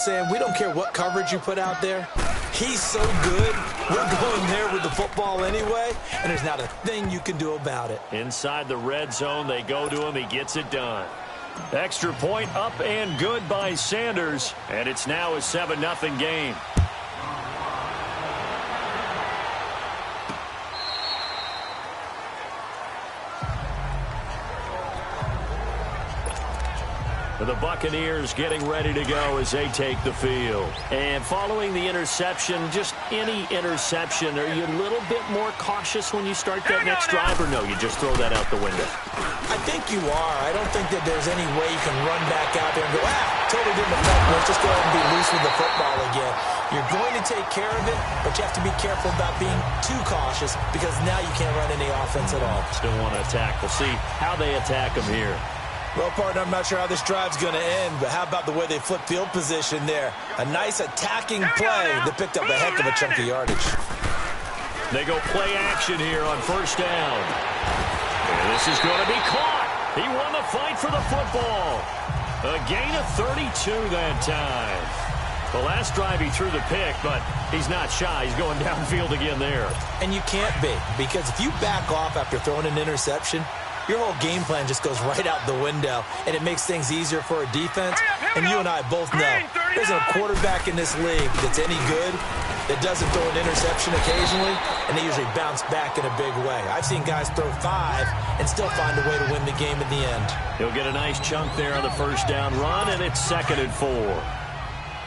saying we don't care what coverage you put out there. He's so good. We're going there with the football anyway, and there's not a thing you can do about it. Inside the red zone, they go to him. He gets it done. Extra point up and good by Sanders, and it's now a 7-0 game. The Buccaneers getting ready to go as they take the field. And following the interception, just any interception, are you a little bit more cautious when you start that next drive, or no, you just throw that out the window? I think you are. I don't think that there's any way you can run back out there and go, totally didn't affect me. Let's just go ahead and be loose with the football again. You're going to take care of it, but you have to be careful about being too cautious because now you can't run any offense at all. Still want to attack. We'll see how they attack them here. Well, partner, I'm not sure how this drive's going to end, but how about the way they flip field position there? A nice attacking play that picked up a heck of a chunk of yardage. They go play action here on first down. And this is going to be caught. He won the fight for the football. A gain of 32 that time. The last drive he threw the pick, but he's not shy. He's going downfield again there. And you can't be, because if you back off after throwing an interception, your whole game plan just goes right out the window, and it makes things easier for a defense. And you and I both know there's a quarterback in this league that's any good that doesn't throw an interception occasionally, and they usually bounce back in a big way. I've seen guys throw 5 and still find a way to win the game in the end. He'll get a nice chunk there on the first down run, and it's 2nd and 4.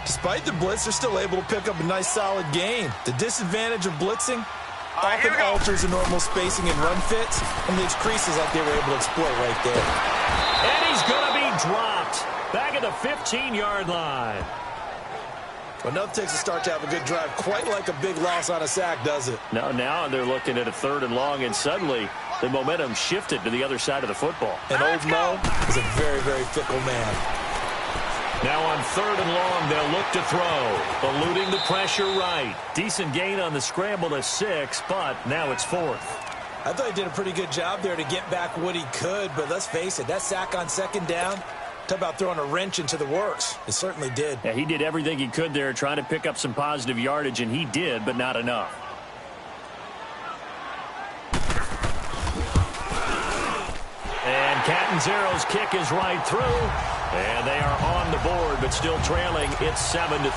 Despite the blitz, they're still able to pick up a nice solid gain. The disadvantage of blitzing often alters the normal spacing and run fits and leaves creases like they were able to exploit right there. And he's going to be dropped back at the 15-yard line. Well, nothing takes a start to have a good drive quite like a big loss on a sack, does it? No, now they're looking at a 3rd and long, and suddenly the momentum shifted to the other side of the football. And old Mo is a very, very fickle man. Now on 3rd and long, they'll look to throw. Eluding the pressure right. Decent gain on the scramble to 6, but now it's 4th. I thought he did a pretty good job there to get back what he could, but let's face it, that sack on 2nd down, talk about throwing a wrench into the works. It certainly did. Yeah, he did everything he could there trying to pick up some positive yardage, and he did, but not enough. And Catanzaro's kick is right through. And they are on the board, but still trailing. It's 7-3.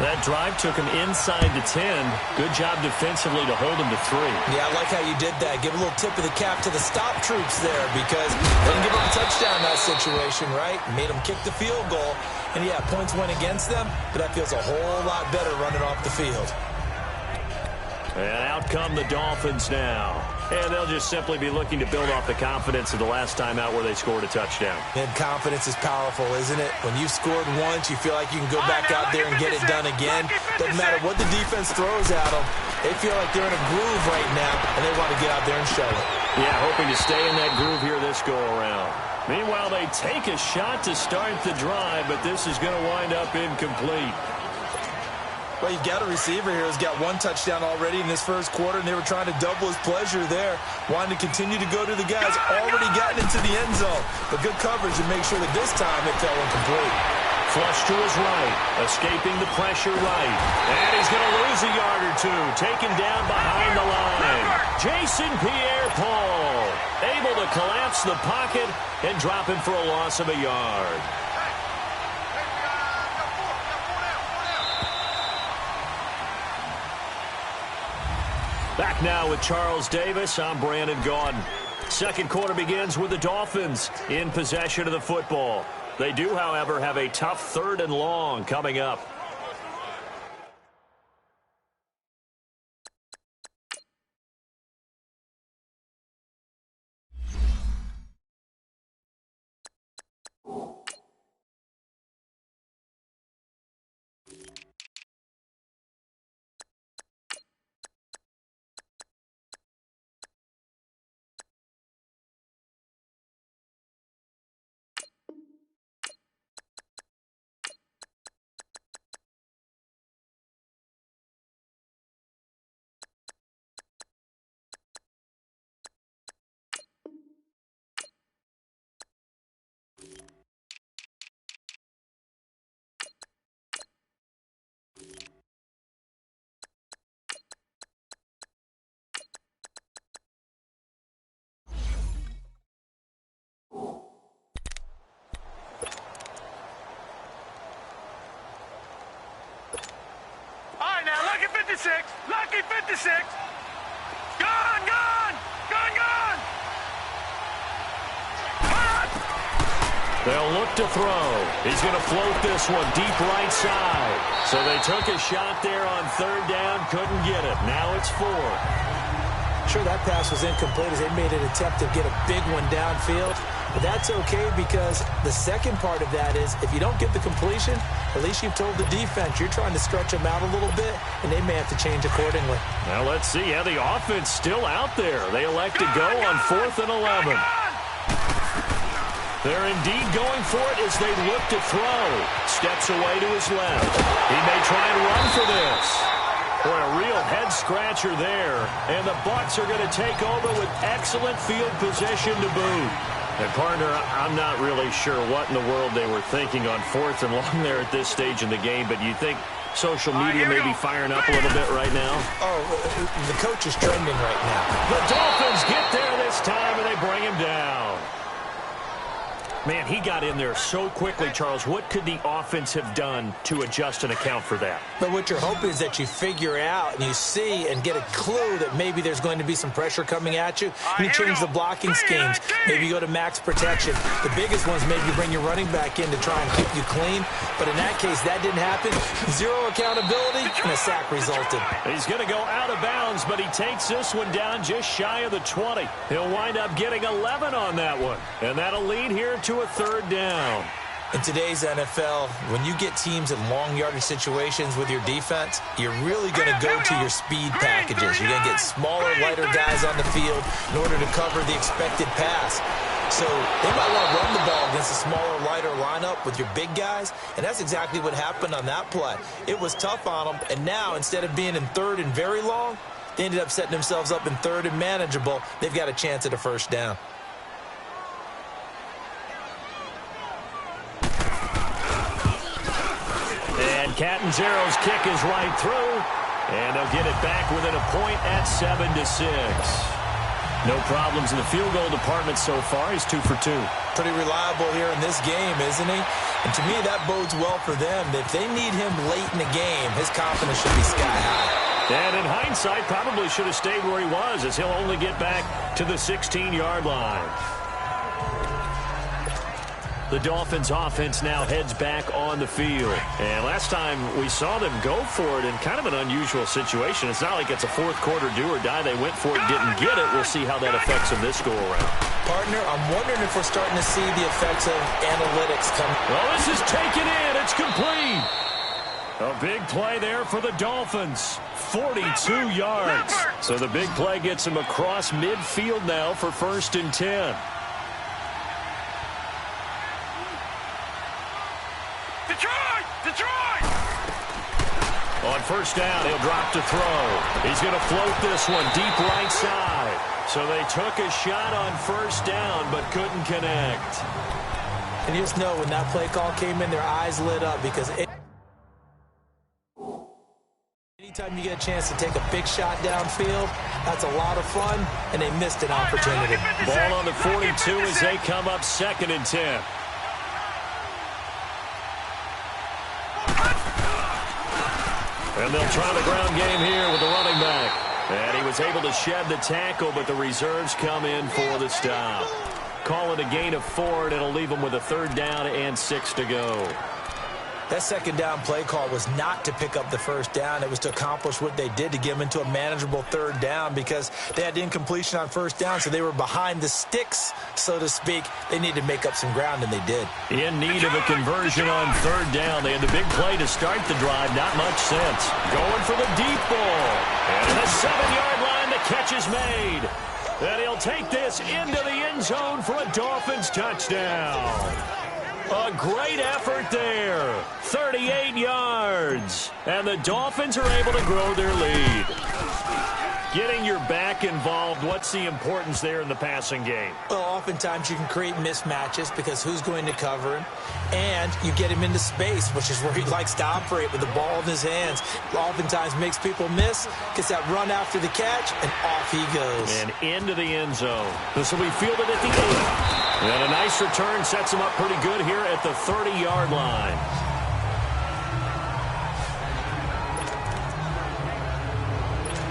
That drive took him inside the 10. Good job defensively to hold him to 3. Yeah, I like how you did that. Give a little tip of the cap to the stop troops there because they didn't give up a touchdown in that situation, right? Made them kick the field goal. And, yeah, points went against them, but that feels a whole lot better running off the field. And out come the Dolphins now. And they'll just simply be looking to build off the confidence of the last time out where they scored a touchdown. And confidence is powerful, isn't it? When you've scored once, you feel like you can go back out there and get it done again. Doesn't matter what the defense throws at them. They feel like they're in a groove right now, and they want to get out there and show it. Yeah, hoping to stay in that groove here this go-around. Meanwhile, they take a shot to start the drive, but this is going to wind up incomplete. Well, you've got a receiver here who's got 1 touchdown already in this first quarter, and they were trying to double his pleasure there, wanting to continue to go to the guys already gotten into the end zone. But good coverage to make sure that this time it fell incomplete. Flush to his right, escaping the pressure right. And he's going to lose a yard or 2, taken down behind the line. Jason Pierre-Paul able to collapse the pocket and drop him for a loss of a yard. Back now with Charles Davis. I'm Brandon Gaudin. Second quarter begins with the Dolphins in possession of the football. They do, however, have a tough 3rd and long coming up. 56. Lucky 56. Gone, gone. Gone, gone. They'll look to throw. He's going to float this one deep right side. So they took a shot there on third down, couldn't get it. Now it's 4. Sure, that pass was incomplete as they made an attempt to get a big one downfield. But that's okay because the second part of that is if you don't get the completion, at least you've told the defense you're trying to stretch them out a little bit, and they may have to change accordingly. Now let's see how the offense still out there. They elect to go on 4th and 11. They're indeed going for it as they look to throw. Steps away to his left. He may try and run for this. Boy, a real head-scratcher there. And the Bucs are going to take over with excellent field position to boot. And, partner, I'm not really sure what in the world they were thinking on 4th and long there at this stage in the game, but you think social media may be firing up a little bit right now? Oh, the coach is trending right now. The Dolphins get there this time, and they bring him down. Man, he got in there so quickly, Charles. What could the offense have done to adjust and account for that? But what you're hoping is that you figure out and you see and get a clue that maybe there's going to be some pressure coming at you. You change the blocking schemes. Maybe you go to max protection. The biggest ones maybe bring your running back in to try and keep you clean. But in that case, that didn't happen. Zero accountability, and a sack resulted. He's going to go out of bounds, but he takes this one down just shy of the 20. He'll wind up getting 11 on that one. And that'll lead here to a third down. In today's NFL, when you get teams in long yardage situations with your defense, you're really going to go to your speed packages. You're going to get smaller, lighter guys on the field in order to cover the expected pass. So they might want to run the ball against a smaller, lighter lineup with your big guys, and that's exactly what happened on that play. It was tough on them, and now instead of being in third and very long, they ended up setting themselves up in third and manageable. They've got a chance at a first down. Catanzaro's kick is right through, and they'll get it back within a point at 7-6. No problems in the field goal department so far. He's 2 for 2. Pretty reliable here in this game, isn't he? And to me, that bodes well for them. If they need him late in the game, his confidence should be sky high. And in hindsight, probably should have stayed where he was, as he'll only get back to the 16-yard line. The Dolphins offense now heads back on the field. And last time we saw them go for it in kind of an unusual situation. It's not like it's a fourth quarter do or die. They went for it, didn't get it. We'll see how that affects them this go-around. Partner, I'm wondering if we're starting to see the effects of analytics come. Well, this is taken in. It's complete. A big play there for the Dolphins. 42 yards. So the big play gets them across midfield now for 1st and 10. On first down, he'll drop to throw. He's going to float this one deep right side. So they took a shot on first down, but couldn't connect. And you just know when that play call came in, their eyes lit up because anytime you get a chance to take a big shot downfield, that's a lot of fun, and they missed an opportunity. Ball on the 42 as they come up 2nd and 10. And they'll try the ground game here with the running back. And he was able to shed the tackle, but the reserves come in for the stop. Call it a gain of 4, and it'll leave them with a 3rd down and 6 to go. That 2nd down play call was not to pick up the 1st down. It was to accomplish what they did, to get them into a manageable 3rd down because they had incompletion on 1st down, so they were behind the sticks, so to speak. They needed to make up some ground, and they did. In need of a conversion on 3rd down. They had the big play to start the drive. Not much sense. Going for the deep ball. And the 7-yard line, the catch is made. And he'll take this into the end zone for a Dolphins touchdown. A great effort there. 38 yards. And the Dolphins are able to grow their lead. Getting your back involved, what's the importance there in the passing game? Well, oftentimes you can create mismatches because who's going to cover him? And you get him into space, which is where he likes to operate with the ball in his hands. Oftentimes makes people miss, gets that run after the catch, and off he goes. And into the end zone. This will be fielded at the 8. And a nice return sets him up pretty good here at the 30-yard line.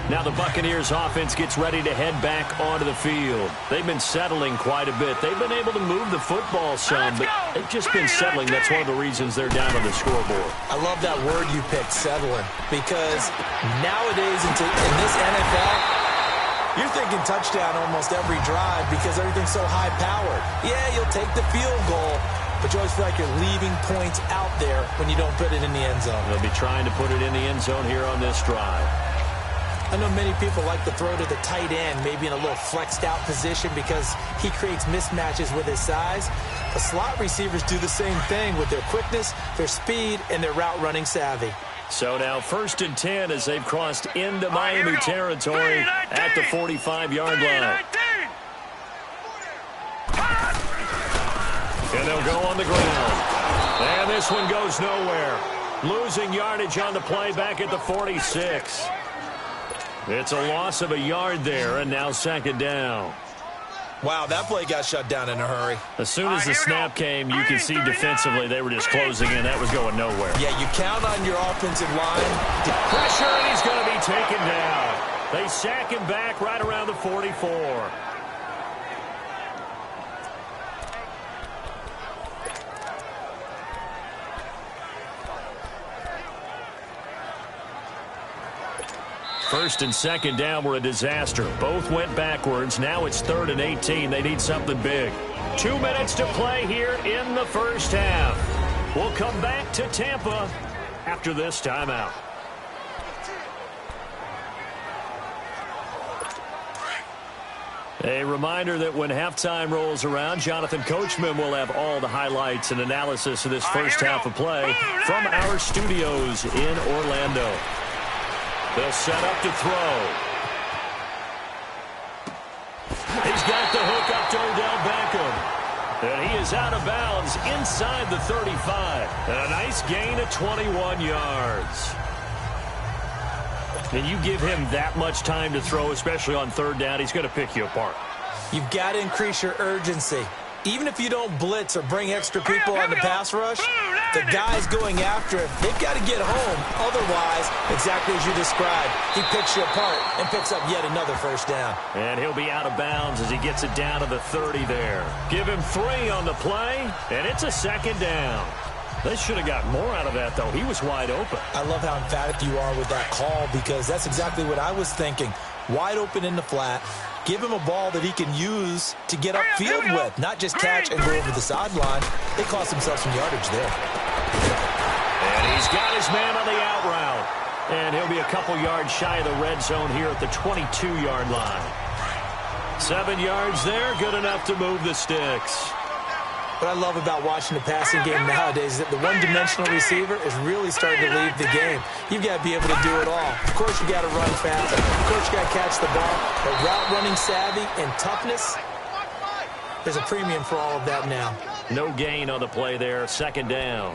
Now the Buccaneers offense gets ready to head back onto the field. They've been settling quite a bit. They've been able to move the football some, but they've just been settling. That's one of the reasons they're down on the scoreboard. I love that word you picked, settling, because nowadays in this NFL, you're thinking touchdown almost every drive because everything's so high-powered. Yeah, you'll take the field goal, but you always feel like you're leaving points out there when you don't put it in the end zone. They'll be trying to put it in the end zone here on this drive. I know many people like to throw to the tight end, maybe in a little flexed out position because he creates mismatches with his size. The slot receivers do the same thing with their quickness, their speed, and their route running savvy. So now 1st and 10 as they've crossed into Miami territory at the 45-yard line. And they'll go on the ground. And this one goes nowhere. Losing yardage on the play back at the 46. It's a loss of a yard there, and now 2nd down. Wow, that play got shut down in a hurry. As soon as the snap came, you could see defensively they were just closing in. That was going nowhere. Yeah, you count on your offensive line. Pressure, and he's going to be taken down. They sack him back right around the 44. First and 2nd down were a disaster. Both went backwards. Now it's 3rd and 18. They need something big. 2 minutes to play here in the first half. We'll come back to Tampa after this timeout. A reminder that when halftime rolls around, Jonathan Coachman will have all the highlights and analysis of this first half of play from our studios in Orlando. They'll set up to throw. He's got the hook up to Odell Beckham. And he is out of bounds inside the 35. And a nice gain of 21 yards. And you give him that much time to throw, especially on 3rd down, he's going to pick you apart. You've got to increase your urgency. Even if you don't blitz or bring extra people on the pass rush, the guys going after him, they've got to get home. Otherwise, exactly as you described, he picks you apart and picks up yet another 1st down. And he'll be out of bounds as he gets it down to the 30 there. Give him 3 on the play, and it's a 2nd down. They should have got more out of that, though. He was wide open. I love how emphatic you are with that call because that's exactly what I was thinking. Wide open in the flat. Give him a ball that he can use to get upfield with, not just catch and go over the sideline. They cost themselves some yardage there. And he's got his man on the out route. And he'll be a couple yards shy of the red zone here at the 22-yard line. 7 yards there, good enough to move the sticks. What I love about watching the passing game nowadays is that the one-dimensional receiver is really starting to leave the game. You've got to be able to do it all. Of course, you got to run fast. Of course, you got to catch the ball. But route running savvy and toughness, there's a premium for all of that now. No gain on the play there, 2nd down.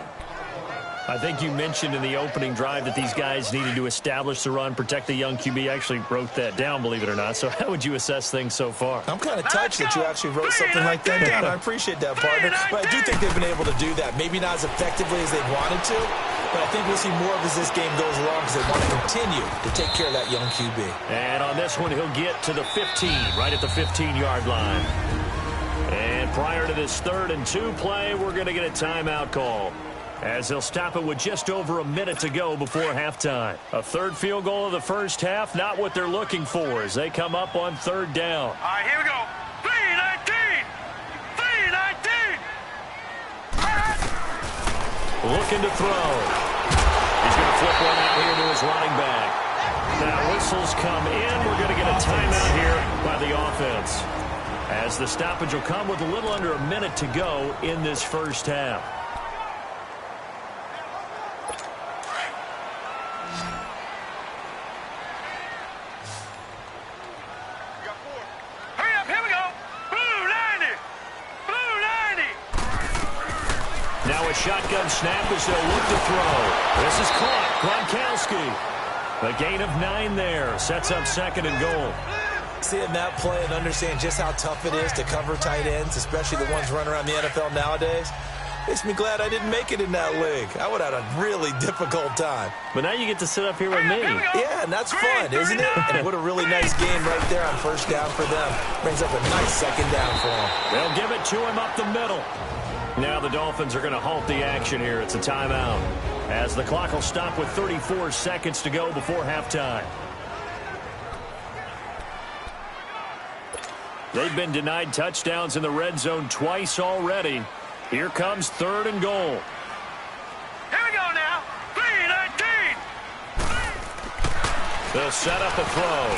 I think you mentioned in the opening drive that these guys needed to establish the run, protect the young QB. I actually wrote that down, believe it or not. So how would you assess things so far? I'm kind of touched that you actually wrote something like that down. I appreciate that, partner. But I do think they've been able to do that. Maybe not as effectively as they wanted to, but I think we'll see more of as this game goes along because they want to continue to take care of that young QB. And on this one, he'll get to the 15, right at the 15-yard line. And prior to this 3rd and 2 play, we're going to get a timeout call, as they'll stop it with just over a minute to go before halftime. A 3rd field goal of the first half, not what they're looking for as they come up on 3rd down. All right, here we go. 3-19. 3-19. Looking to throw. He's going to flip one out here to his running back. Now whistles come in. We're going to get a timeout here by the offense, as the stoppage will come with a little under a minute to go in this first half. Shotgun snap as they'll look to throw. This is caught. Gronkowski. A gain of 9 there. Sets up 2nd and goal. Seeing that play and understand just how tough it is to cover tight ends, especially the ones running around the NFL nowadays. Makes me glad I didn't make it in that league. I would have had a really difficult time. But now you get to sit up here with me. Yeah, and that's fun, isn't it? And what a really nice game right there on first down for them. Brings up a nice second down for them. They'll give it to him up the middle. Now the Dolphins are going to halt the action here. It's a timeout, as the clock will stop with 34 seconds to go before halftime. They've been denied touchdowns in the red zone twice already. Here comes 3rd and goal. Here we go now. 3-19. They'll set up a throw.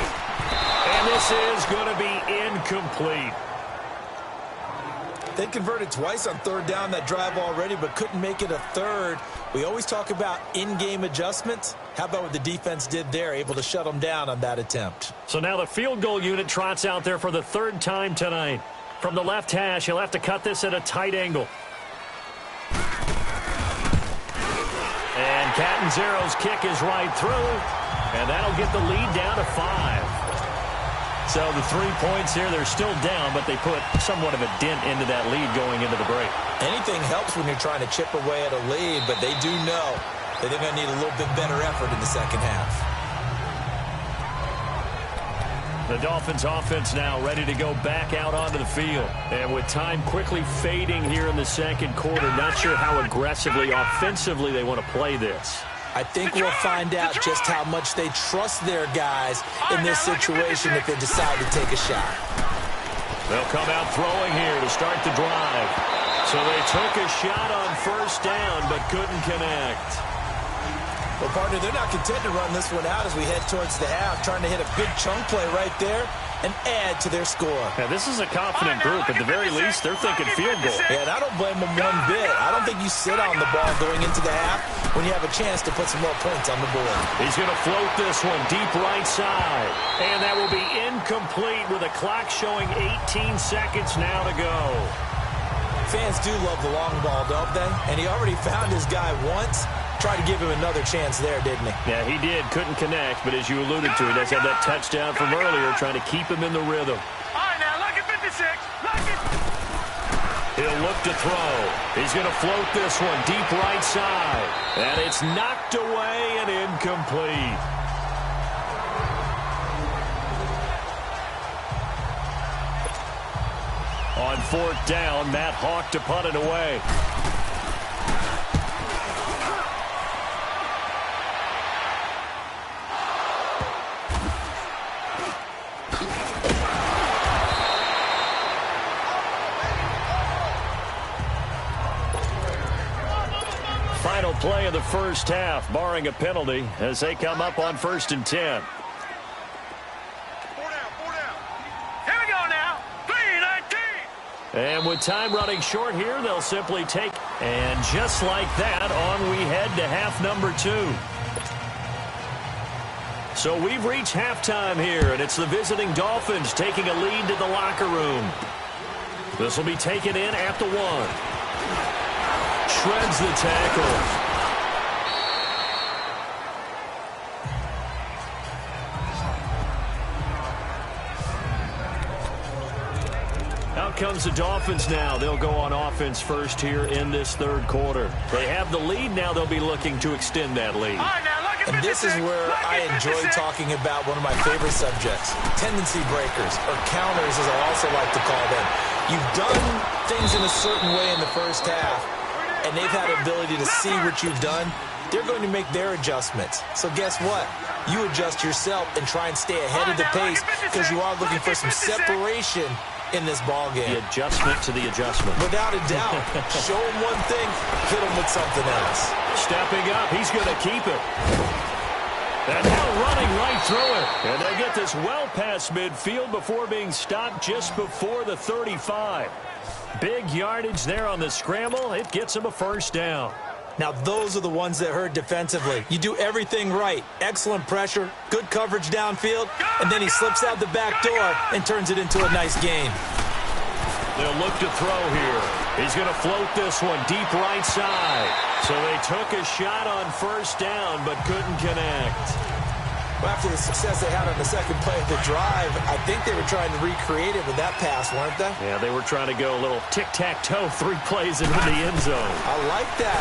And this is going to be incomplete. They converted twice on 3rd down that drive already, but couldn't make it a 3rd. We always talk about in-game adjustments. How about what the defense did there, able to shut them down on that attempt? So now the field goal unit trots out there for the 3rd time tonight. From the left hash, he'll have to cut this at a tight angle. And Catanzaro's kick is right through, and that'll get the lead down to 5. So the 3 points here, they're still down, but they put somewhat of a dent into that lead going into the break. Anything helps when you're trying to chip away at a lead, but they do know that they're going to need a little bit better effort in the second half. The Dolphins offense now ready to go back out onto the field. And with time quickly fading here in the second quarter, not sure how aggressively, offensively they want to play this. I think we'll find out just how much they trust their guys in this situation if they decide to take a shot. They'll come out throwing here to start the drive. So they took a shot on first down but couldn't connect. Well, partner, they're not content to run this one out as we head towards the half, trying to hit a big chunk play right there and add to their score. Now, this is a confident group. At the very least, they're thinking field goal. Yeah, and I don't blame them one bit. I don't think you sit on the ball going into the half when you have a chance to put some more points on the board. He's going to float this one deep right side. And that will be incomplete with a clock showing 18 seconds now to go. Fans do love the long ball, don't they? And he already found his guy once. Tried to give him another chance there, didn't he? Yeah, he did. Couldn't connect, but as you alluded to, he does have that touchdown from earlier, trying to keep him in the rhythm. All right, now, look at 56. Look at... He'll look to throw. He's going to float this one deep right side. And it's knocked away and incomplete. On 4th down, Matt Hawk to punt it away. Final play of the first half, barring a penalty, as they come up on 1st and 10. 4 down, 4 down. Here we go now. 3-19. And with time running short here, they'll simply take. And just like that, on we head to half number 2. So we've reached halftime here, and it's the visiting Dolphins taking a lead to the locker room. This will be taken in at the 1. Shreds the tackle. Out comes the Dolphins now. They'll go on offense first here in this 3rd quarter. They have the lead now. They'll be looking to extend that lead. All right, now, look at 56. And this is where I enjoy talking about one of my favorite subjects, tendency breakers, or counters as I also like to call them. You've done things in a certain way in the first half, and they've had the ability to see what you've done. They're going to make their adjustments. So guess what? You adjust yourself and try and stay ahead of the pace because you are looking for some separation in this ball game. The adjustment to the adjustment. Without a doubt. Show him one thing, hit him with something else. Stepping up, he's going to keep it. And now running right through it. And they get this well past midfield before being stopped just before the 35. Big yardage there on the scramble. It gets him a first down. Now, those are the ones that hurt defensively. You do everything right. Excellent pressure, good coverage downfield, and then he slips out the back door and turns it into a nice gain. They'll look to throw here. He's going to float this one deep right side. So they took a shot on first down but couldn't connect. Well, after the success they had on the second play of the drive, I think they were trying to recreate it with that pass, weren't they? Yeah, they were trying to go a little tic-tac-toe, 3 plays into the end zone. I like that.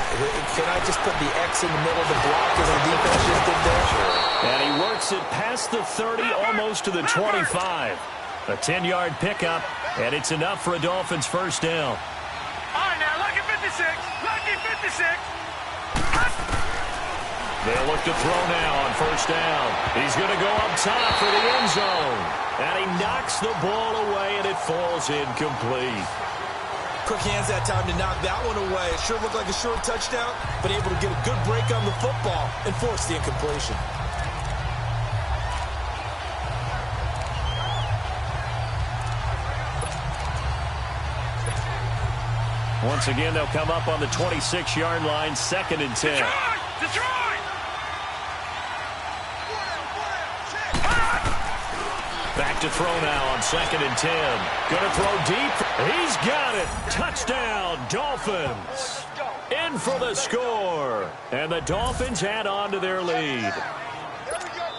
Can I just put the X in the middle of the block as the defense just did there? Sure. And he works it past the 30, almost to the 25. A 10-yard pickup, and it's enough for a Dolphins first down. All right, now, lucky 56. Lucky 56. They'll look to throw now on first down. He's going to go up top for the end zone. And he knocks the ball away, and it falls incomplete. Quick hands that time to knock that one away. It sure looked like a short touchdown, but able to get a good break on the football and force the incompletion. Once again, they'll come up on the 26-yard line, 2nd and 10. Detroit! Back to throw now on 2nd and 10. Going to throw deep. He's got it. Touchdown, Dolphins. In for the score. And the Dolphins add on to their lead.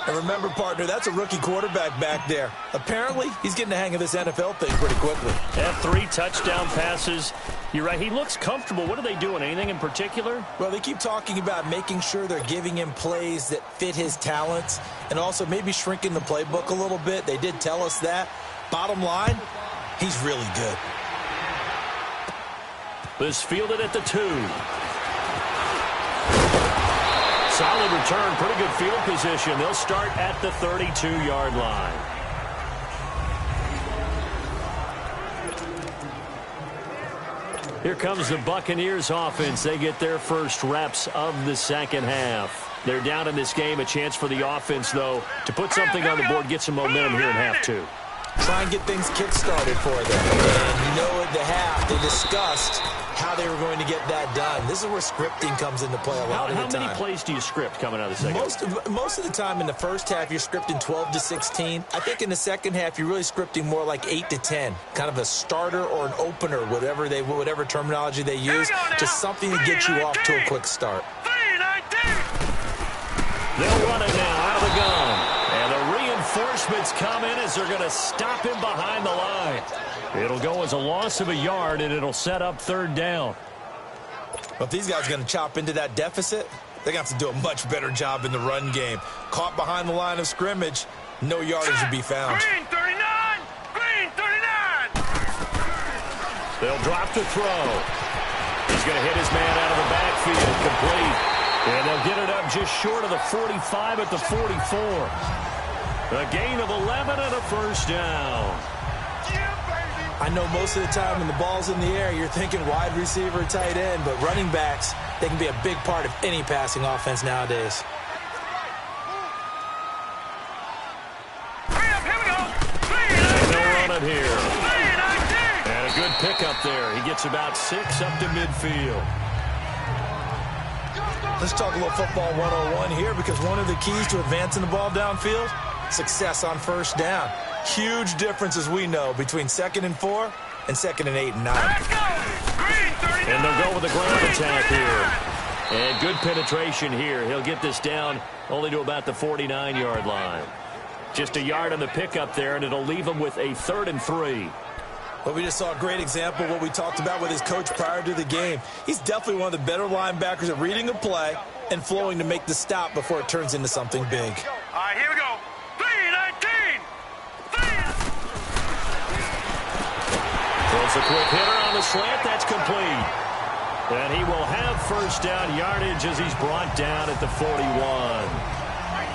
And remember, partner, that's a rookie quarterback back there. Apparently, he's getting the hang of this NFL thing pretty quickly. Have 3 touchdown passes. You're right, he looks comfortable. What are they doing? Anything in particular? Well, they keep talking about making sure they're giving him plays that fit his talents and also maybe shrinking the playbook a little bit. They did tell us that. Bottom line, he's really good. This fielded at the 2. Solid return, pretty good field position. They'll start at the 32-yard line. Here comes the Buccaneers offense. They get their first reps of the second half. They're down in this game. A chance for the offense, though, to put something on the board, get some momentum here in half 2. Try and get things kick-started for them. And you know at the half, they discussed how they were going to get that done. This is where scripting comes into play a lot of the time. How many plays do you script coming out of the second? Most of the time in the first half, you're scripting 12 to 16. I think in the second half, you're really scripting more like 8 to 10. Kind of a starter or an opener, whatever terminology they use. Just something to get you off to a quick start. They'll run it now out of the gun. And the reinforcements come in as they're going to stop him behind the line. It'll go as a loss of a yard, and it'll set up 3rd down. But if these guys are going to chop into that deficit, they're going to have to do a much better job in the run game. Caught behind the line of scrimmage, no yardage to be found. Green 39! Green 39! They'll drop to throw. He's going to hit his man out of the backfield, complete. And they'll get it up just short of the 45 at the 44. A gain of 11 and a first down. I know most of the time when the ball's in the air, you're thinking wide receiver, tight end, but running backs, they can be a big part of any passing offense nowadays. Here we go! And they'll run it here. And a good pickup there. He gets about 6 up to midfield. Let's talk a little football 101 here, because one of the keys to advancing the ball downfield, success on first down. Huge difference, as we know, between 2nd and 4 and 2nd and 8 and 9. And they'll go with the ground attack here. And good penetration here. He'll get this down only to about the 49-yard line. Just a yard on the pickup there, and it'll leave him with a 3rd and 3. Well, we just saw a great example of what we talked about with his coach prior to the game. He's definitely one of the better linebackers at reading a play and flowing to make the stop before it turns into something big. All right, here we go. 3-19. Throws a quick hitter on the slant. That's complete. And he will have first down yardage as he's brought down at the 41.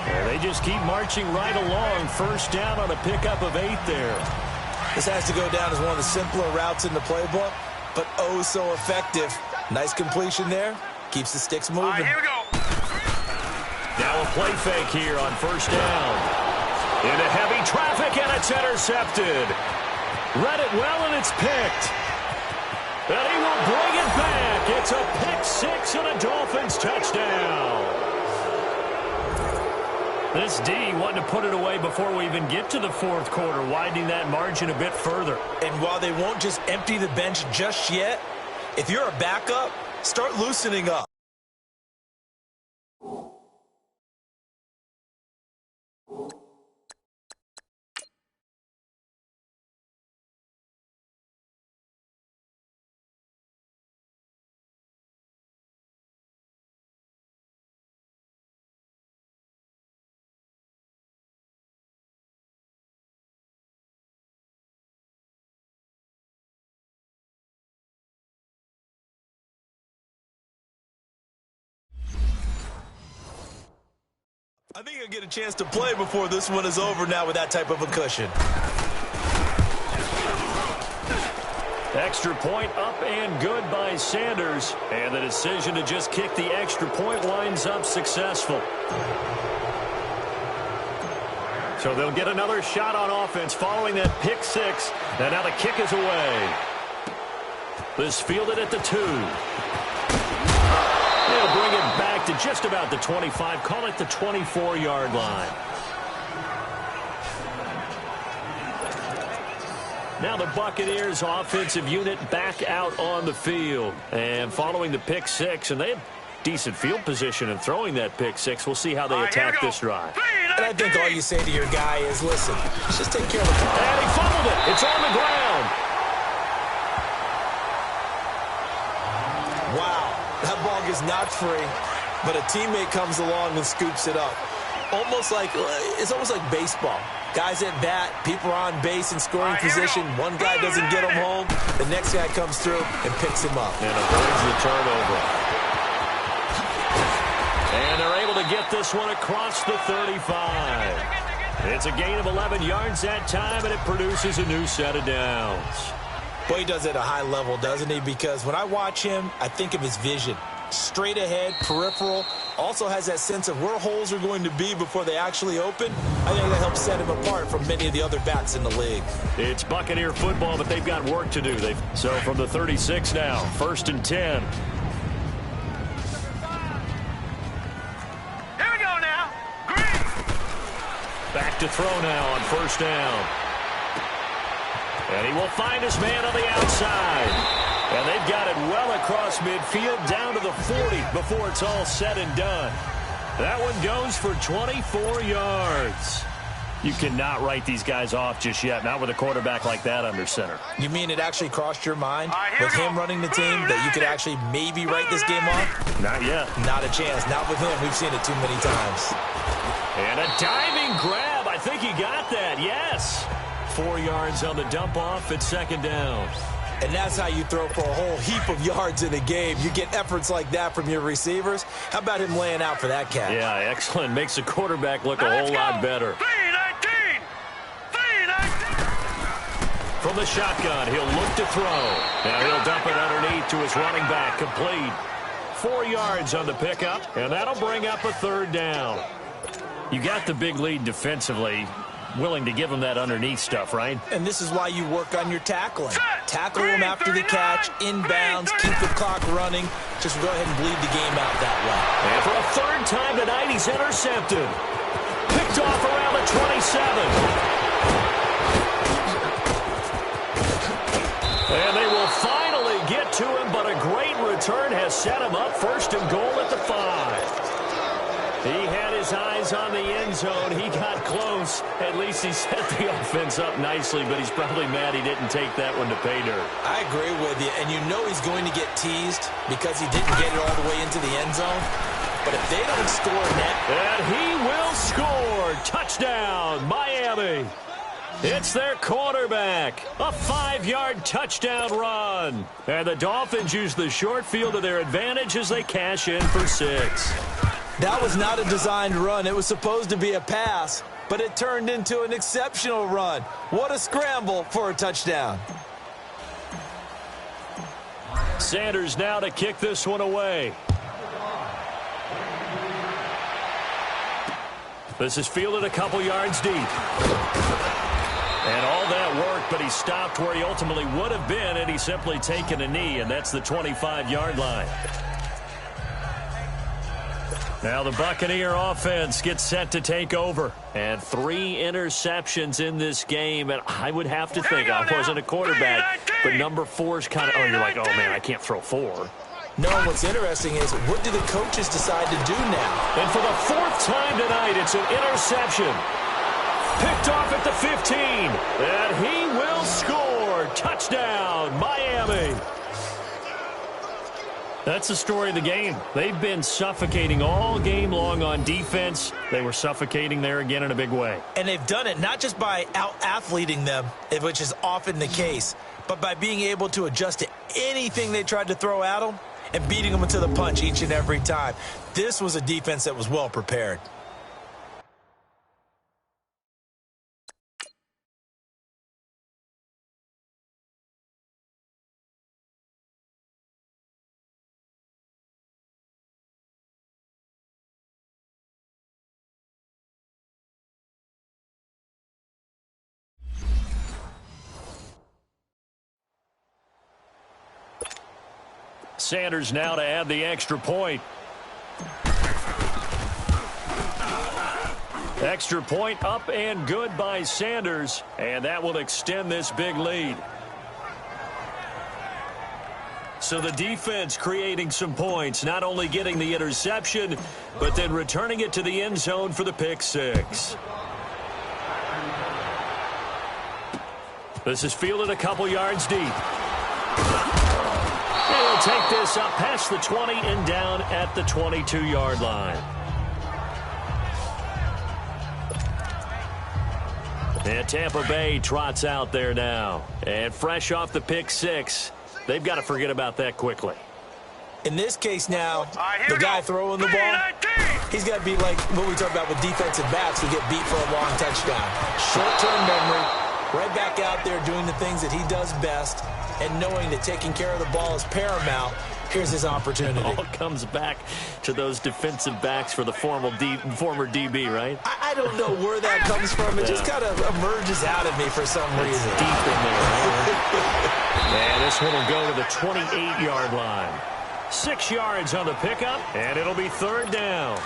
And they just keep marching right along. First down on a pickup of 8 there. This has to go down as one of the simpler routes in the playbook, but oh so effective. Nice completion there. Keeps the sticks moving. All right, here we go. Now a play fake here on first down. Into heavy traffic, and it's intercepted. Read it well, and it's picked. And he will bring it back. It's a pick 6 and a Dolphins touchdown. This D wanted to put it away before we even get to the 4th quarter, widening that margin a bit further. And while they won't just empty the bench just yet, if you're a backup, start loosening up. I think he'll get a chance to play before this one is over now with that type of a cushion. Extra point up and good by Sanders. And the decision to just kick the extra point winds up successful. So they'll get another shot on offense following that pick six. And now the kick is away. This fielded at the 2. They'll bring it back to just about the 25. Call it the 24-yard line. Now the Buccaneers offensive unit back out on the field. And following the pick six, and they had decent field position in throwing that pick six. We'll see how they attack this drive. And I think all you say to your guy is, listen, just take care of the ball. And he fumbled it. It's on the ground. Wow, that ball gets knocked free, but a teammate comes along and scoops it up. It's almost like baseball. Guys at bat, people are on base in scoring position. One guy doesn't get him home. The next guy comes through and picks him up. And avoids the turnover. And they're able to get this one across the 35. It's a gain of 11 yards that time, and it produces a new set of downs. Boy, he does it at a high level, doesn't he? Because when I watch him, I think of his vision. Straight ahead, peripheral. Also has that sense of where holes are going to be before they actually open. I think that helps set him apart from many of the other backs in the league. It's Buccaneer football, but they've got work to do. So from the 36 now, 1st and 10. Here we go now. Green. Back to throw now on 1st down. And he will find his man on the outside. And they've got it well across midfield down to the 40 before it's all said and done. That one goes for 24 yards. You cannot write these guys off just yet, not with a quarterback like that under center. You mean it actually crossed your mind with him running the team that you could actually maybe write this game off? Not yet. Not a chance. Not with him. We've seen it too many times. And a diving grab. I think he got that. Yes. 4 yards on the dump off at 2nd down. And that's how you throw for a whole heap of yards in a game. You get efforts like that from your receivers. How about him laying out for that catch? Yeah, excellent. Makes the quarterback look a whole lot better. 3-19. 3-19. From the shotgun, he'll look to throw. Now he'll dump it underneath to his running back. Complete. 4 yards on the pickup, and that'll bring up a 3rd down. You got the big lead defensively. Willing to give him that underneath stuff, right? And this is why you work on your tackling. Tackle him after the catch, inbounds, keep the clock running. Just go ahead and bleed the game out that way. And for a 3rd time tonight, he's intercepted. Picked off around the 27. And they will finally get to him, but a great return has set him up 1st and goal at the 5. He had his eyes on the end zone. He got close. At least he set the offense up nicely, but he's probably mad he didn't take that one to pay dirt. I agree with you, and you know he's going to get teased because he didn't get it all the way into the end zone. But if they don't score net... And he will score. Touchdown, Miami. It's their quarterback. A 5-yard touchdown run. And the Dolphins use the short field to their advantage as they cash in for 6. That was not a designed run. It was supposed to be a pass, but it turned into an exceptional run. What a scramble for a touchdown. Sanders now to kick this one away. This is fielded a couple yards deep. And all that worked, but he stopped where he ultimately would have been, and he's simply taken a knee, and that's the 25-yard line. Now the Buccaneer offense gets set to take over. And 3 interceptions in this game. And I would have to think, I wasn't a quarterback, but number 4's kind of, oh, you're like, oh, man, I can't throw 4. No, what's interesting is, what do the coaches decide to do now? And for the 4th time tonight, it's an interception. Picked off at the 15. And he will score. Touchdown, Miami. That's the story of the game. They've been suffocating all game long on defense. They were suffocating there again in a big way. And they've done it not just by out-athleting them, which is often the case, but by being able to adjust to anything they tried to throw at them and beating them to the punch each and every time. This was a defense that was well prepared. Sanders now to add the extra point. Extra point up and good by Sanders, and that will extend this big lead. So the defense creating some points, not only getting the interception, but then returning it to the end zone for the pick six. This is fielded a couple yards deep. And he'll take this up past the 20 and down at the 22-yard line. And Tampa Bay trots out there now. And fresh off the pick six, they've got to forget about that quickly. In this case now, the guy throwing the ball, he's got to be like what we talk about with defensive backs who get beat for a long touchdown. Short-term memory, right back out there doing the things that he does best, and knowing that taking care of the ball is paramount. Here's his opportunity. It all comes back to those defensive backs for the former DB, right? I don't know where that comes from. It just kind of emerges out of me for some reason. Deep in there. And this one will go to the 28-yard line. 6 yards on the pickup, and it'll be third down.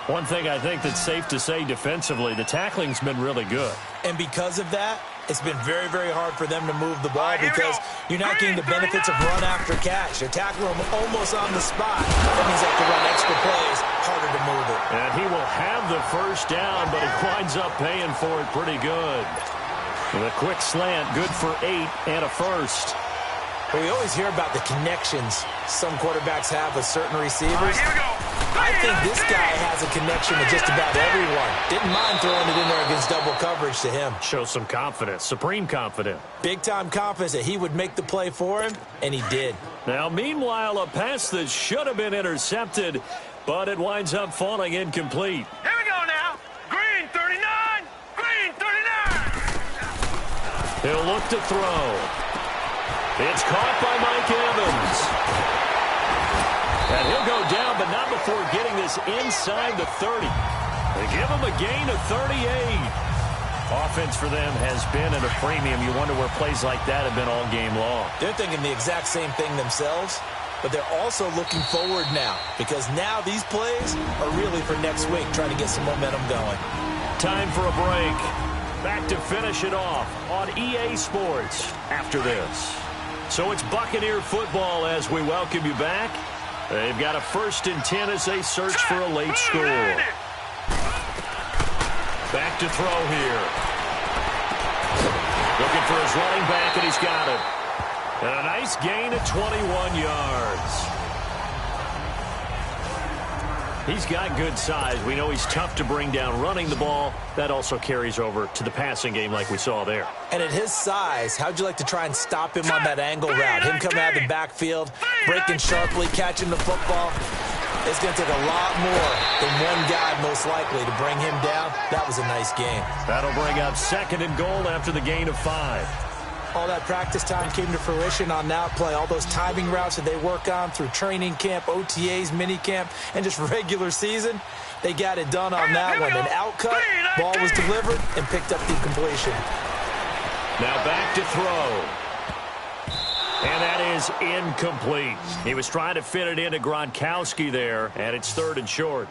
One thing I think that's safe to say defensively, the tackling's been really good. And because of that, it's been very, very hard for them to move the ball because you're not getting the benefits of run after catch. You're tackling them almost on the spot. That means they have to run extra plays, harder to move it. And he will have the first down, but he winds up paying for it pretty good. With a quick slant, good for 8 and a first. Well, we always hear about the connections some quarterbacks have with certain receivers. I think this guy has a connection with just about everyone. Didn't mind throwing it in there against double coverage to him. Shows some confidence, supreme confidence. Big-time confidence that he would make the play for him, and he did. Now, meanwhile, a pass that should have been intercepted, but it winds up falling incomplete. Here we go now. Green 39. Green 39. He'll look to throw. It's caught by Mike Evans. And he'll go down, but not before getting this inside the 30. They give him a gain of 38. Offense for them has been at a premium. You wonder where plays like that have been all game long. They're thinking the exact same thing themselves, but they're also looking forward now because now these plays are really for next week, trying to get some momentum going. Time for a break. Back to finish it off on EA Sports after this. So it's Buccaneer football as we welcome you back. They've got a 1st and 10 as they search for a late score. Back to throw here. Looking for his running back, and he's got it. And a nice gain of 21 yards. He's got good size. We know he's tough to bring down running the ball. That also carries over to the passing game like we saw there. And at his size, how'd you like to try and stop him on that angle route? Him coming out of the backfield, breaking sharply, catching the football. It's going to take a lot more than one guy most likely to bring him down. That was a nice game. That'll bring up 2nd and goal after the gain of 5. All that practice time came to fruition on that play. All those timing routes that they work on through training camp, OTAs, mini camp, and just regular season, they got it done on that one. An outcut, ball was delivered, and picked up the completion. Now back to throw. And that is incomplete. He was trying to fit it into Gronkowski there, and it's 3rd and short.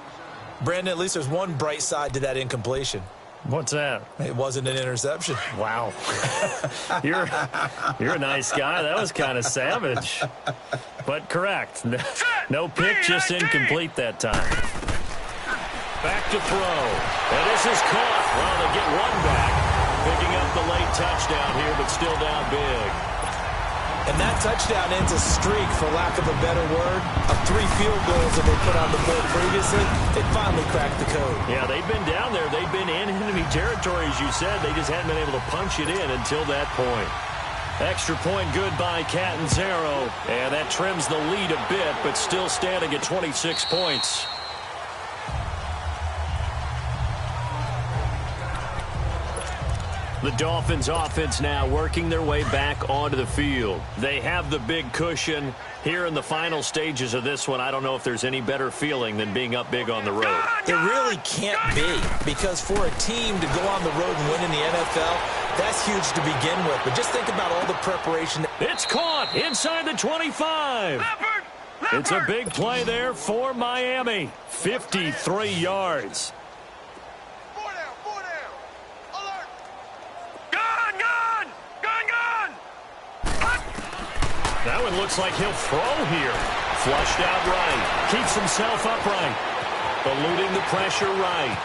Brandon, at least there's one bright side to that incompletion. What's that? It wasn't an interception. Wow. You're a nice guy. That was kind of savage. But correct. No pick, just incomplete that time. Back to throw. And this is caught. Well, they get one back. Picking up the late touchdown here, but still down big. And that touchdown ends a streak, for lack of a better word, of 3 field goals that they put on the board previously. They finally cracked the code. Yeah, they've been down there. They've been in enemy territory, as you said. They just hadn't been able to punch it in until that point. Extra point good by Catanzaro. And that trims the lead a bit, but still standing at 26 points. The Dolphins offense now working their way back onto the field. They have the big cushion. Here in the final stages of this one, I don't know if there's any better feeling than being up big on the road. It really can't be, because for a team to go on the road and win in the NFL, that's huge to begin with. But just think about all the preparation. It's caught inside the 25. Leopard! It's a big play there for Miami. 53 yards. Four down. Alert. Gun. That one looks like he'll throw here. Flushed out right. Keeps himself upright. Eluding the pressure right.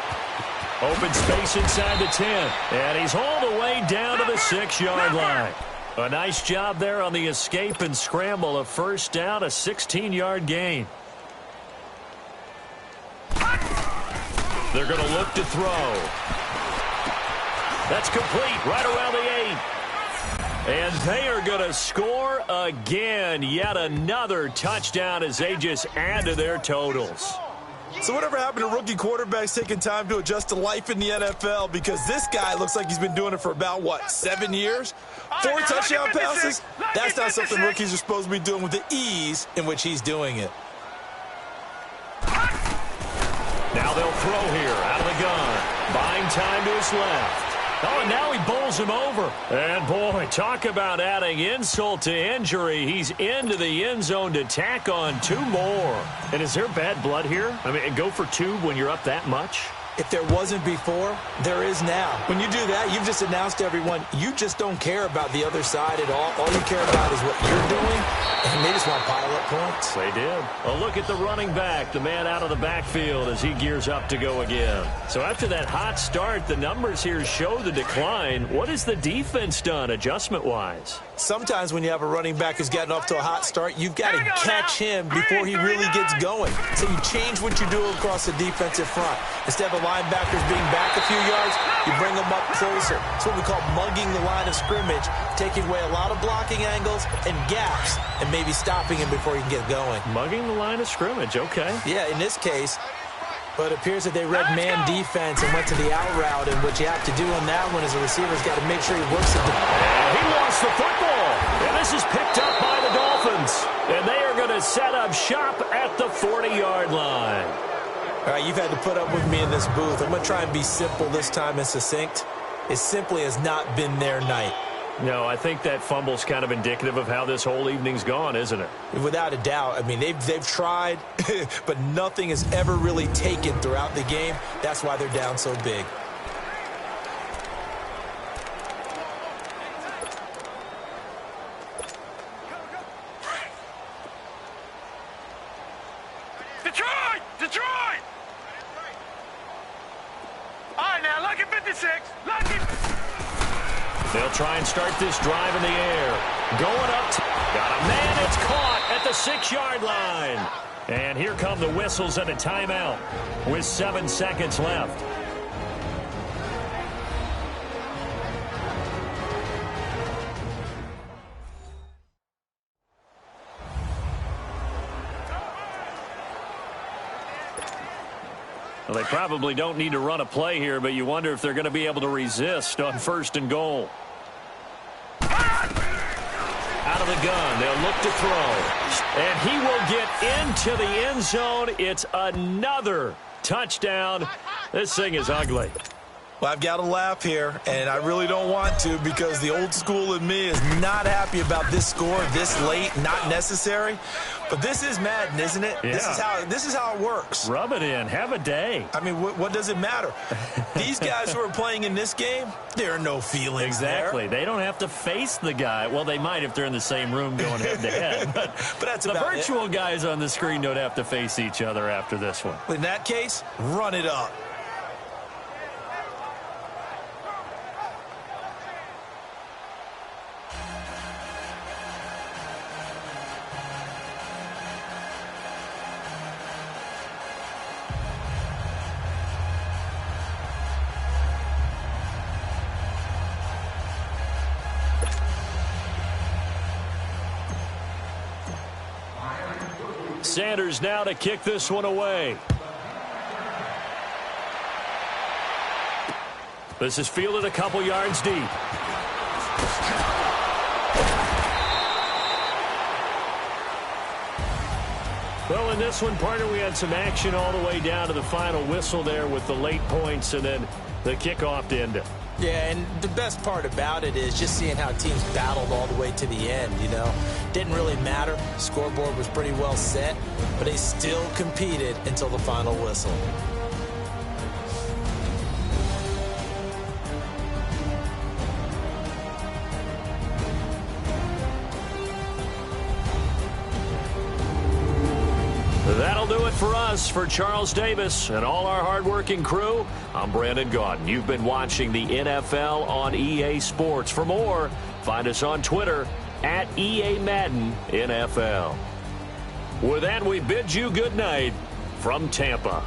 Open space inside the 10. And he's all the way down to the 6-yard line. A nice job there on the escape and scramble. A first down, a 16-yard gain. They're going to look to throw. That's complete right around the 8. And they are going to score again. Yet another touchdown as they just add to their totals. So whatever happened to rookie quarterbacks taking time to adjust to life in the NFL? Because this guy looks like he's been doing it for about, 7 years? 4 touchdown passes? That's not something rookies are supposed to be doing with the ease in which he's doing it. Now they'll throw here out of the gun. Buying time to his left. Oh, and now he bowls him over. And, boy, talk about adding insult to injury. He's into the end zone to tack on 2 more. And is there bad blood here? I mean, go for 2 when you're up that much? If there wasn't before, there is now. When you do that, you've just announced to everyone you just don't care about the other side at all. All you care about is what you're doing, and they just want to pile up points. They did. A look at the running back, the man out of the backfield as he gears up to go again. So after that hot start, the numbers here show the decline. What has the defense done adjustment-wise? Sometimes when you have a running back who's gotten off to a hot start, you've got to catch him before he really gets going. So you change what you do across the defensive front. Instead of linebackers being back a few yards, you bring them up closer. It's what we call mugging the line of scrimmage, taking away a lot of blocking angles and gaps and maybe stopping him before he can get going. Mugging the line of scrimmage, okay. Yeah, in this case, but it appears that they read man defense and went to the out route, and what you have to do on that one is a receiver's got to make sure he works it. He lost the football, and this is picked up by the Dolphins, and they are going to set up shop at the 40-yard line. All right, you've had to put up with me in this booth. I'm going to try and be simple this time and succinct. It simply has not been their night. No, I think that fumble's kind of indicative of how this whole evening's gone, isn't it? Without a doubt. I mean, they've tried, but nothing has ever really taken throughout the game. That's why they're down so big. Detroit! All right, now, lucky 56. Lucky. They'll try and start this drive in the air. Going up. Got a man. It's caught at the 6-yard line. And here come the whistles and a timeout with 7 seconds left. Well, they probably don't need to run a play here, but you wonder if they're going to be able to resist on 1st and goal. Out of the gun, they'll look to throw. And he will get into the end zone. It's another touchdown. This thing is ugly. Well, I've got to laugh here, and I really don't want to because the old school in me is not happy about this score this late, not necessary. But this is Madden, isn't it? Yeah. This is how it works. Rub it in. Have a day. I mean, what does it matter? These guys who are playing in this game, there are no feelings Exactly. there. They don't have to face the guy. Well, they might if they're in the same room going head-to-head. But that's the about virtual guys on the screen don't have to face each other after this one. In that case, run it up. Sanders now to kick this one away. This is fielded a couple yards deep. Well, in this one, partner, we had some action all the way down to the final whistle there with the late points and then the kickoff to end it. Yeah, and the best part about it is just seeing how teams battled all the way to the end, you know. Didn't really matter. Scoreboard was pretty well set, but they still competed until the final whistle. That'll do it for us. For Charles Davis and all our hardworking crew, I'm Brandon Gaudin. You've been watching the NFL on EA Sports. For more, find us on Twitter at EA Madden NFL. With that, we bid you good night from Tampa.